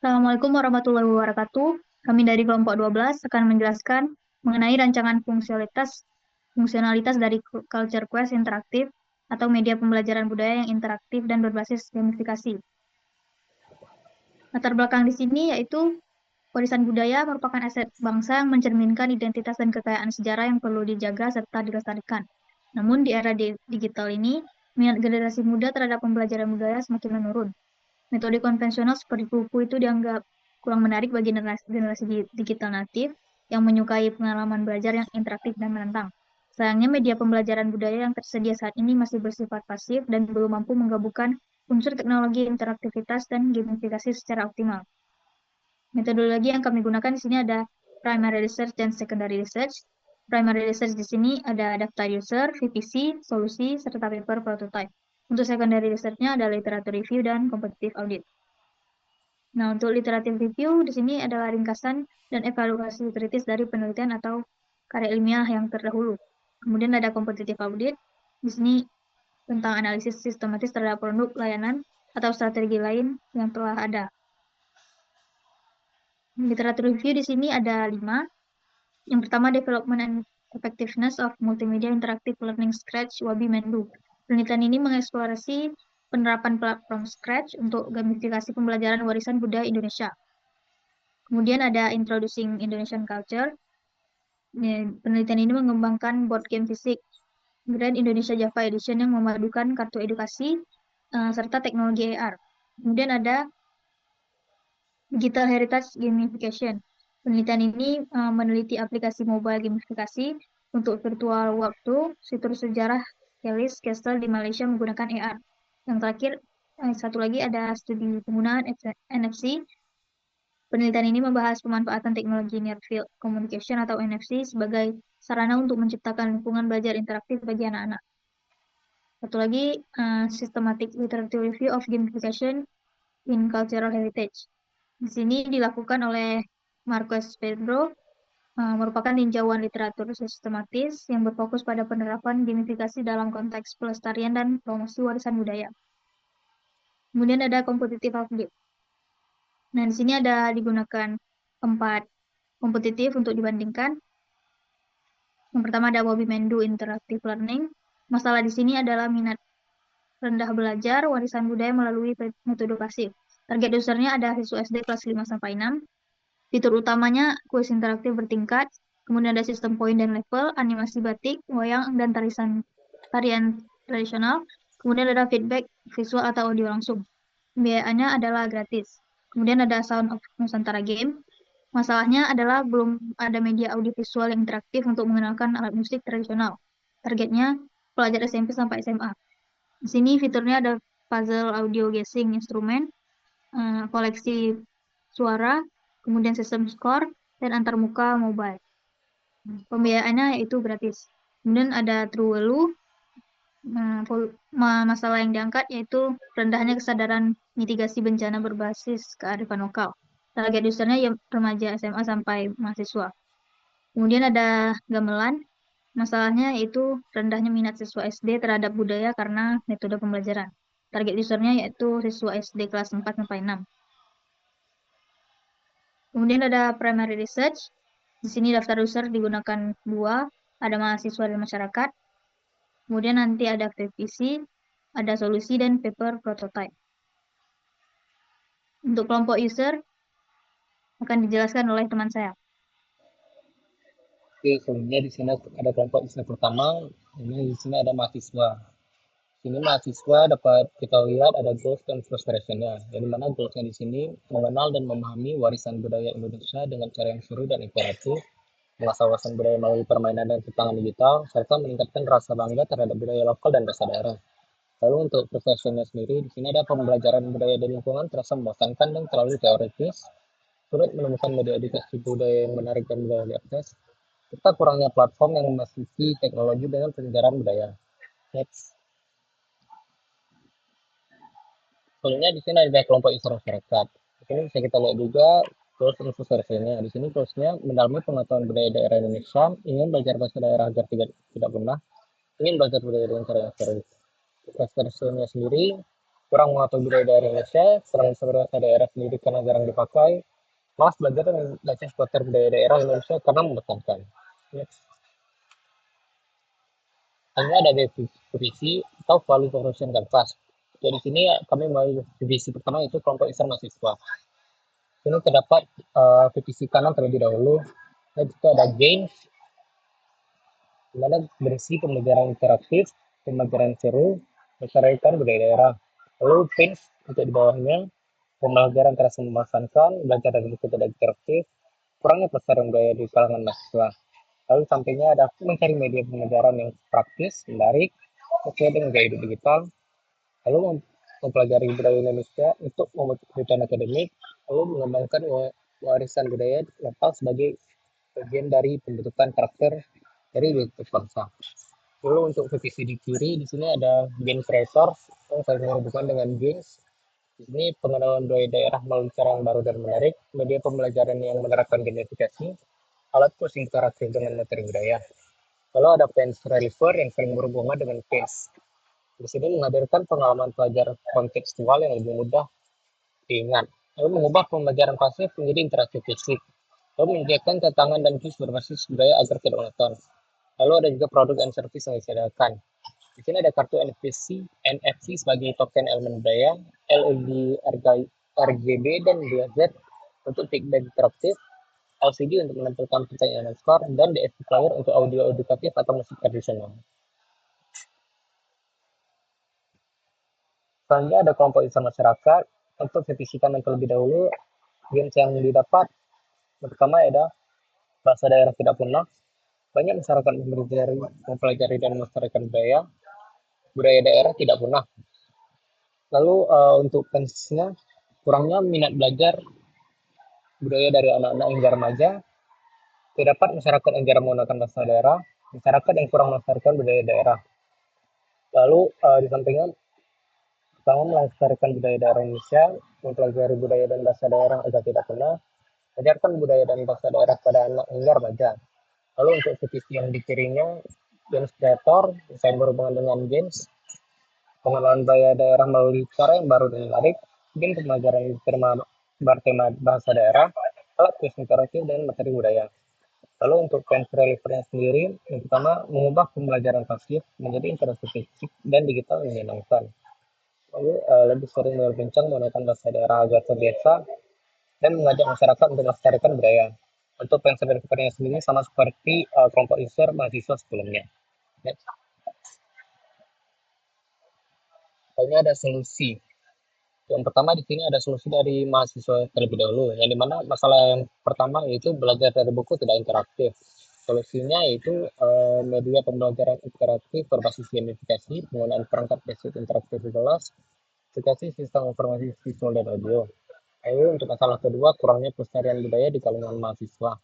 Assalamualaikum warahmatullahi wabarakatuh. Kami dari kelompok 12 akan menjelaskan mengenai rancangan fungsionalitas dari Culture Quest interaktif atau media pembelajaran budaya yang interaktif dan berbasis gamifikasi. Latar belakang di sini yaitu warisan budaya merupakan aset bangsa yang mencerminkan identitas dan kekayaan sejarah yang perlu dijaga serta dilestarikan. Namun di era digital ini, minat generasi muda terhadap pembelajaran budaya semakin menurun. Metode konvensional seperti buku itu dianggap kurang menarik bagi generasi digital natif yang menyukai pengalaman belajar yang interaktif dan menantang. Sayangnya media pembelajaran budaya yang tersedia saat ini masih bersifat pasif dan belum mampu menggabungkan unsur teknologi interaktivitas dan gamifikasi secara optimal. Metodologi yang kami gunakan di sini ada primary research dan secondary research. Primary research di sini ada daftar user, VPC, solusi, serta paper prototype. Untuk secondary research-nya ada literatur review dan competitive audit. Nah, untuk literatur review di sini adalah ringkasan dan evaluasi kritis dari penelitian atau karya ilmiah yang terdahulu. Kemudian ada competitive audit. Di sini tentang analisis sistematis terhadap produk, layanan, atau strategi lain yang telah ada. Literatur review di sini ada 5. Yang pertama, Development and Effectiveness of Multimedia Interactive Learning Scratch Wabi Mendu. Penelitian ini mengeksplorasi penerapan platform Scratch untuk gamifikasi pembelajaran warisan budaya Indonesia. Kemudian ada Introducing Indonesian Culture. Penelitian ini mengembangkan board game fisik Grand Indonesia Java Edition yang memadukan kartu edukasi serta teknologi AR. Kemudian ada Digital Heritage Gamification. Penelitian ini meneliti aplikasi mobile gamifikasi untuk virtual walkthrough situs sejarah Kelly's Castle di Malaysia menggunakan AR. Yang terakhir, satu lagi ada studi penggunaan NFC. Penelitian ini membahas pemanfaatan teknologi Near Field Communication atau NFC sebagai sarana untuk menciptakan lingkungan belajar interaktif bagi anak-anak. Satu lagi, Systematic Literature Review of Gamification in Cultural Heritage. Di sini dilakukan oleh Marcos Pedro, merupakan tinjauan literatur sistematis yang berfokus pada penerapan gamifikasi dalam konteks pelestarian dan promosi warisan budaya. Kemudian ada competitive audit. Nah, di sini ada digunakan 4 kompetitif untuk dibandingkan. Yang pertama ada Wabi Mendu Interactive Learning. Masalah di sini adalah minat rendah belajar warisan budaya melalui metode pasif. Target usernya ada siswa SD kelas 5 sampai 6. Fitur utamanya kuis interaktif bertingkat, kemudian ada sistem poin dan level, animasi batik, wayang, dan tarian tradisional. Kemudian ada feedback visual atau audio langsung. Pembiayaannya adalah gratis. Kemudian ada Sound of Nusantara Game. Masalahnya adalah belum ada media audiovisual yang interaktif untuk mengenalkan alat musik tradisional. Targetnya pelajar SMP sampai SMA. Di sini fiturnya ada puzzle audio guessing instrumen, koleksi suara, kemudian sistem skor, dan antarmuka mobile. Pembiayaannya yaitu gratis. Kemudian ada True Value. Masalah yang diangkat yaitu rendahnya kesadaran mitigasi bencana berbasis kearifan lokal. Target usernya ya remaja SMA sampai mahasiswa. Kemudian ada gamelan. Masalahnya yaitu rendahnya minat siswa SD terhadap budaya karena metode pembelajaran. Target usernya yaitu siswa SD kelas 4 sampai 6. Kemudian ada primary research. Di sini daftar user digunakan 2, ada mahasiswa dan masyarakat. Kemudian nanti ada VPC, ada solusi dan paper prototype. Untuk kelompok user akan dijelaskan oleh teman saya. Oke, sebelumnya di sini ada kelompok user pertama, ini di sini ada mahasiswa. Di sini mahasiswa dapat kita lihat ada goals dan frustration-nya. Jadi mana goals-nya di sini mengenal dan memahami warisan budaya Indonesia dengan cara yang seru dan interaktif, mengasah wawasan budaya melalui permainan dan tantangan digital, serta meningkatkan rasa bangga terhadap budaya lokal dan bahasa daerah. Lalu untuk profesional sendiri, di sini ada pembelajaran budaya dan lingkungan terasa membosankan dan terlalu teoritis, sulit menemukan media edukasi budaya yang menarik dan mudah diakses, serta kurangnya platform yang memasuki teknologi dengan penyegaran budaya. Next. Selanjutnya di sini ada kelompok user masyarakat. Di sini bisa kita lihat juga goals dan frustrasinya. Di sini goalsnya mendalami pengetahuan budaya daerah Indonesia, ingin belajar bahasa daerah agar tidak punah, ingin belajar budaya dengan cara yang seru. Frustrasinya sendiri kurang mengetahui budaya daerah Indonesia, kurang bisa berbahasa daerah sendiri karena jarang dipakai, malas belajar dan baca seputar budaya daerah Indonesia karena membosankan. Ya. Hanya ada divisi atau value promotion kanvas. Jadi di sini kami mulai divisi pertama itu kelompok isar mahasiswa. Ini terdapat divisi kanan terlebih dahulu. Dan juga ada games, di mana berisi pembelajaran interaktif, pembelajaran seru, melestarikan budaya daerah. Lalu pins untuk di bawahnya, pembelajaran terasa membosankan, belajar dari buku tidak interaktif, kurangnya pelestarian budaya di kalangan mahasiswa. Lalu sampingnya ada mencari media pembelajaran yang praktis, menarik, sesuai dengan gaya hidup digital, lalu mempelajari budaya Indonesia untuk membentuk kebutuhan akademik, lalu mengembangkan warisan budaya lokal sebagai bagian dari pembentukan karakter dari bentuk bangsa. Lalu untuk divisi di kiri, di sini ada game creator yang saling berhubungan dengan games. Di sini pengenalan budaya daerah melalui cara yang baru dan menarik, media pembelajaran yang menerapkan gamifikasi, alat pushing interaktif dengan materi budaya. Lalu ada fans reliever yang saling berhubungan dengan case. Di sini menghadirkan pengalaman pelajar kontekstual yang lebih mudah diingat. Lalu mengubah pembelajaran pasif menjadi interaktif fisik. Lalu menyediakan tantangan dan kuis berbasis budaya agar tidak monoton. Lalu ada juga produk dan service yang disediakan. Di sini ada kartu NFC sebagai token elemen budaya, LED RGB dan DZ untuk feedback interaktif, LCD untuk menampilkan pertanyaan dan skor, dan DSP player untuk audio edukatif atau musik tradisional. Selanjutnya ada kelompok usaha masyarakat. Untuk divisikan yang terlebih dahulu, games yang didapat pertama ada bahasa daerah tidak punah. Banyak masyarakat mempelajari dan melestarikan budaya daerah tidak punah. Lalu untuk pensnya, kurangnya minat belajar budaya dari anak-anak hingga remaja. Terdapat masyarakat yang jarang menggunakan bahasa daerah, masyarakat yang kurang melestarikan budaya daerah. Lalu di sampingnya, pertama melestarikan budaya daerah Indonesia, mempelajari budaya dan bahasa daerah agar tidak punah, ajarkan budaya dan bahasa daerah pada anak hingga remaja. Lalu untuk divisi yang di kirinya, games creator, saya berhubungan dengan games, pengenalan budaya daerah melalui cara yang baru dan menarik, game pembelajaran bertema bahasa daerah, alat kuis interaktif dan materi budaya. Lalu untuk fans relievernya sendiri, yang pertama mengubah pembelajaran pasif menjadi interaktif fisik dan digital yang menyenangkan. Lalu lebih sering berbincang menggunakan bahasa daerah agar terbiasa dan mengajak masyarakat untuk melestarikan budaya. Untuk fans relievernya sendiri sama seperti kelompok user mahasiswa sebelumnya. Next. Ini ada solusi. Yang pertama di sini ada solusi dari mahasiswa terlebih dahulu, yang dimana masalah yang pertama yaitu belajar dari buku tidak interaktif. Solusinya yaitu media pembelajaran interaktif berbasis gamifikasi, penggunaan perangkat basic interaktif di kelas, aplikasi sistem informasi visual dan audio. Lalu untuk masalah kedua, kurangnya pelestarian budaya di kalangan mahasiswa.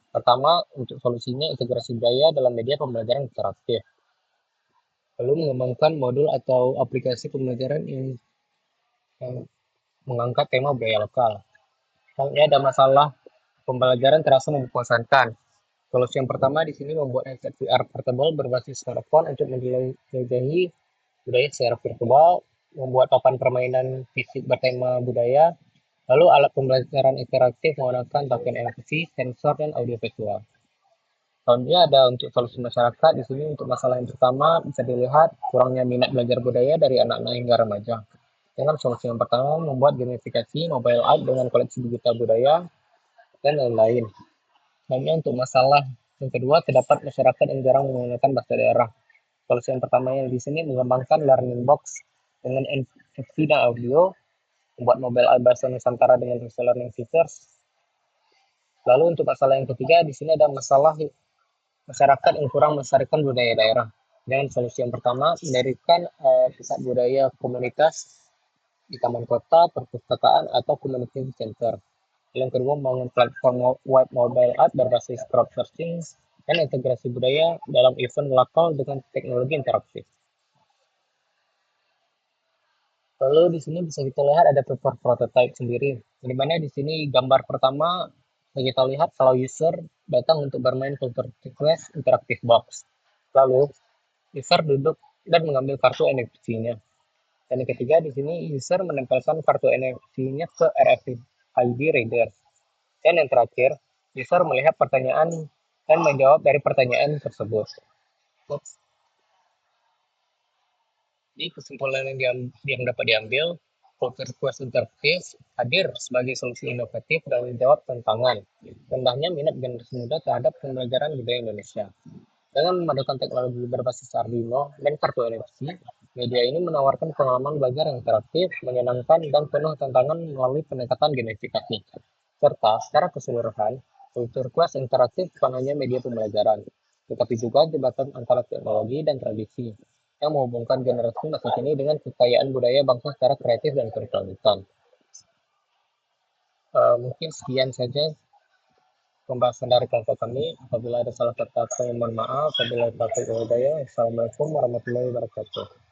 Pertama, untuk solusinya integrasi budaya dalam media pembelajaran interaktif. Lalu mengembangkan modul atau aplikasi pembelajaran yang mengangkat tema budaya lokal. Ini ada masalah pembelajaran terasa membosankan. Solusi yang pertama di sini membuat headset VR portable berbasis smartphone untuk menjelajahi budaya secara virtual, membuat papan permainan fisik bertema budaya, lalu alat pembelajaran interaktif menggunakan token NFC, sensor, dan audio visual. Selanjutnya ada untuk solusi masyarakat di sini untuk masalah yang pertama bisa dilihat kurangnya minat belajar budaya dari anak-anak hingga remaja. Dengan solusi yang pertama membuat gamifikasi mobile app dengan koleksi digital budaya dan lain-lain. Lainnya untuk masalah yang kedua, terdapat masyarakat yang jarang menggunakan bahasa daerah. Solusi yang pertama yang di sini mengembangkan learning box dengan NFC dan audio, membuat mobile app bahasa Nusantara dengan visual learning features. Lalu untuk masalah yang ketiga, di sini ada masalah masyarakat yang kurang melestarikan budaya daerah. Dengan solusi yang pertama, mendirikan pusat budaya komunitas di taman kota, perpustakaan, atau community center. Yang kedua, membangun platform web mobile app berbasis crowdsourcing dan integrasi budaya dalam event lokal dengan teknologi interaktif. Lalu di sini bisa kita lihat ada paper prototype sendiri, di mana di sini gambar pertama kita lihat kalau user datang untuk bermain filter request interaktif box. Lalu user duduk dan mengambil kartu NFC-nya. Dan yang ketiga di sini user menempelkan kartu NFC-nya ke RFID reader. Dan yang terakhir, user melihat pertanyaan dan menjawab dari pertanyaan tersebut. Jadi kesimpulan yang dapat diambil, Culture Quest interaktif hadir sebagai solusi inovatif dalam menjawab tantangan rendahnya minat generasi muda terhadap pembelajaran budaya Indonesia. Dengan memadukan teknologi berbasis Arduino dan kartu NFC, media ini menawarkan pengalaman belajar yang interaktif, menyenangkan, dan penuh tantangan melalui pendekatan gamifikasi. Serta secara keseluruhan, Culture Quest interaktif bukan hanya media pembelajaran, tetapi juga jembatan antara teknologi dan tradisi yang menghubungkan generasi masa kini dengan kekayaan budaya bangsa secara kreatif dan berkelanjutan. Mungkin sekian saja pembahasan dari kelompok kami. Apabila ada salah kata, saya mohon maaf. Apabila ada budaya, Assalamualaikum warahmatullahi wabarakatuh.